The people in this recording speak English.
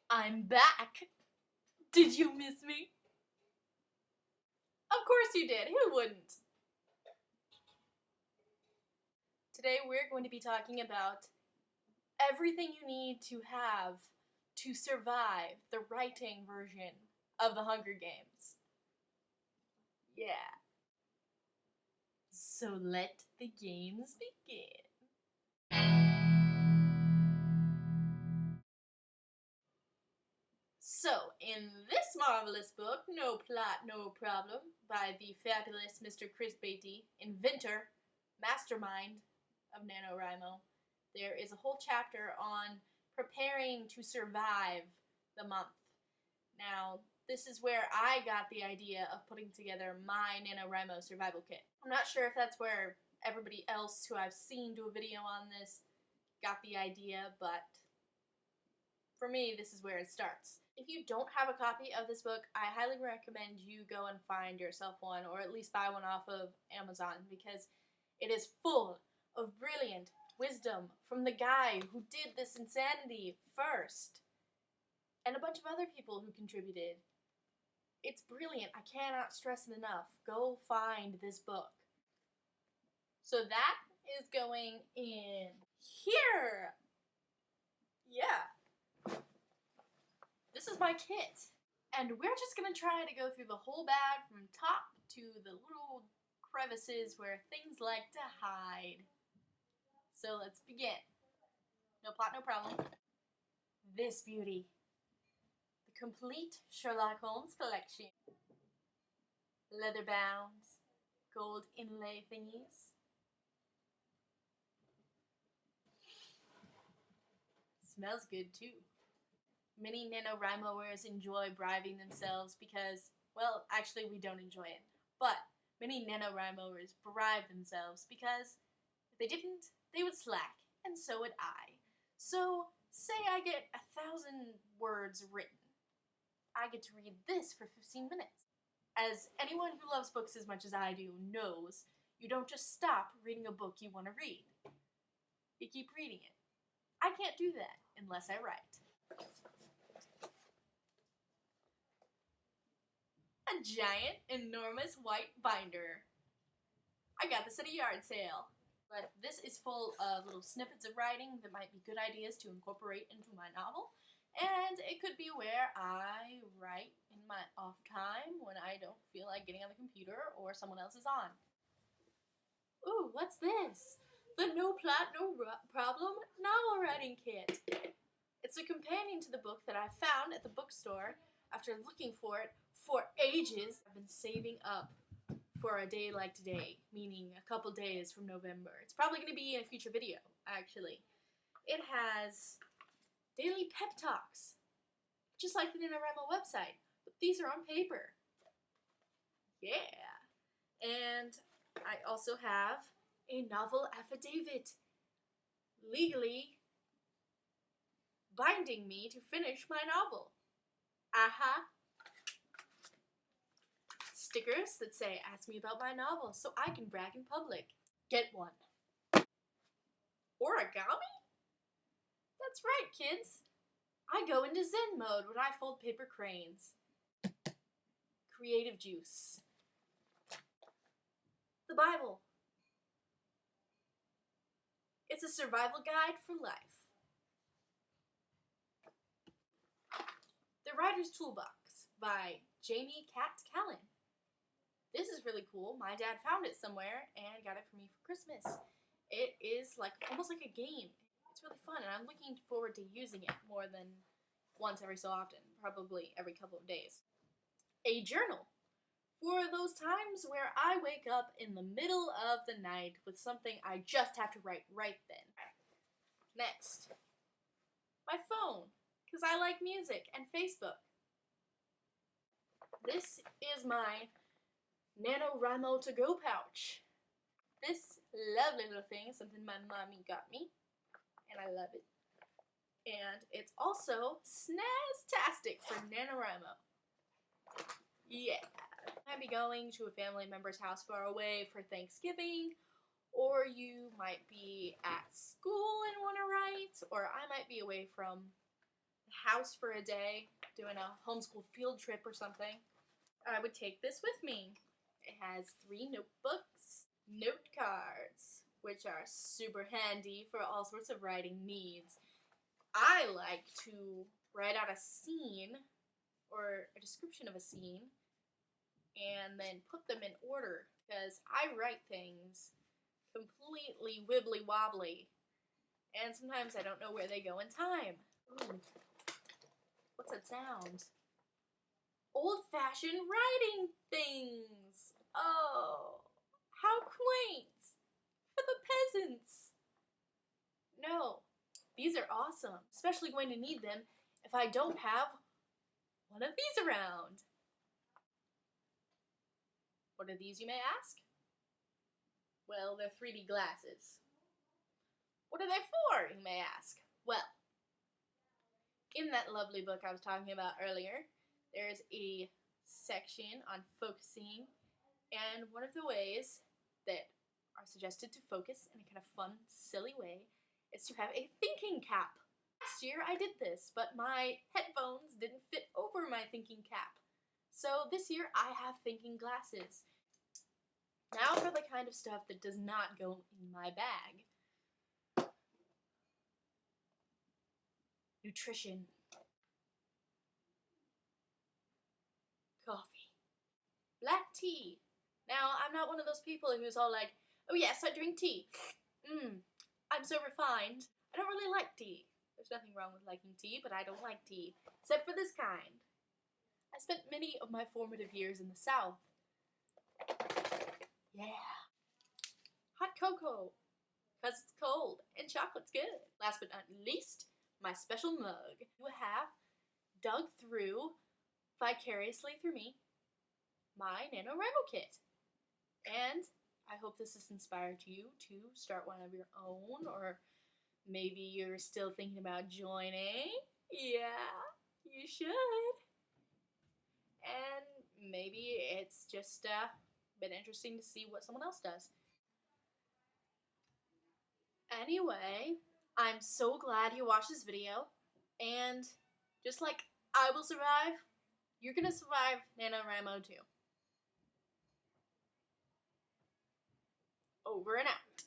I'm back! Did you miss me? Of course you did, who wouldn't? Today we're going to be talking about everything you need to have to survive the writing version of the Hunger Games. Yeah. So let the games begin. So, in this marvelous book, No Plot, No Problem, by the fabulous Mr. Chris Beatty, inventor, mastermind of NaNoWriMo, there is a whole chapter on preparing to survive the month. Now, this is where I got the idea of putting together my NaNoWriMo survival kit. I'm not sure if that's where everybody else who I've seen do a video on this got the idea, but for me, this is where it starts. If you don't have a copy of this book, I highly recommend you go and find yourself one, or at least buy one off of Amazon, because it is full of brilliant wisdom from the guy who did this insanity first, and a bunch of other people who contributed. It's brilliant. I cannot stress it enough. Go find this book. So that is going in here. Yeah. This is my kit. And we're just going to try to go through the whole bag from top to the little crevices where things like to hide. So let's begin. No plot, no problem. This beauty. The complete Sherlock Holmes collection. Leather bound, gold inlay thingies. Smells good too. Many NaNoWriMoers enjoy bribing themselves because, well, actually we don't enjoy it, but many NaNoWriMoers bribe themselves because if they didn't, they would slack, and so would I. So, say I get 1,000 words written. I get to read this for 15 minutes. As anyone who loves books as much as I do knows, you don't just stop reading a book you want to read. You keep reading it. I can't do that unless I write. A giant, enormous white binder. I got this at a yard sale. But this is full of little snippets of writing that might be good ideas to incorporate into my novel. And it could be where I write in my off time when I don't feel like getting on the computer or someone else is on. Ooh, what's this? The No Plot, No Problem novel writing kit. It's a companion to the book that I found at the bookstore after looking for it for ages. I've been saving up for a day like today, meaning a couple days from November. It's probably going to be in a future video, actually. It has daily pep talks, just like the NaNoWriMo website, but these are on paper. Yeah. And I also have a novel affidavit, legally binding me to finish my novel. Stickers that say, ask me about my novel, so I can brag in public. Get one. Origami? That's right, kids. I go into Zen mode when I fold paper cranes. Creative juice. The Bible. It's a survival guide for life. The Writer's Toolbox by Jamie Cat Callan. This is really cool. My dad found it somewhere and got it for me for Christmas. It is almost like a game. It's really fun, and I'm looking forward to using it more than once every so often, probably every couple of days. A journal for those times where I wake up in the middle of the night with something I just have to write right then. Next, my phone, because I like music and Facebook. This is my NaNoWriMo to-go pouch. This lovely little thing is something my mommy got me, and I love it. And it's also snaztastic for NaNoWriMo. Yeah. You might be going to a family member's house far away for Thanksgiving, or you might be at school and want to write, or I might be away from the house for a day, doing a homeschool field trip or something, I would take this with me. It has 3 notebooks, note cards, which are super handy for all sorts of writing needs. I like to write out a scene or a description of a scene and then put them in order because I write things completely wibbly wobbly and sometimes I don't know where they go in time. Ooh. What's that sound? Old-fashioned writing things! Oh, how quaint! For the peasants! No, these are awesome. Especially going to need them if I don't have one of these around. What are these, you may ask? Well, they're 3D glasses. What are they for, you may ask? Well, in that lovely book I was talking about earlier, there's a section on focusing, and one of the ways that are suggested to focus in a kind of fun, silly way is to have a thinking cap. Last year I did this, but my headphones didn't fit over my thinking cap. So this year I have thinking glasses. Now for the kind of stuff that does not go in my bag. Nutrition. Coffee. Black tea. Now, I'm not one of those people who's all like, oh yes, I drink tea. I'm so refined. I don't really like tea. There's nothing wrong with liking tea, but I don't like tea. Except for this kind. I spent many of my formative years in the South. Yeah. Hot cocoa. Because it's cold, and chocolate's good. Last but not least, my special mug. You have dug through, vicariously through me, my NaNoWriMo kit. And I hope this has inspired you to start one of your own, or maybe you're still thinking about joining. Yeah, you should. And maybe it's just been interesting to see what someone else does. Anyway, I'm so glad you watched this video, and just like I will survive, you're gonna survive NaNoWriMo too. Over and out.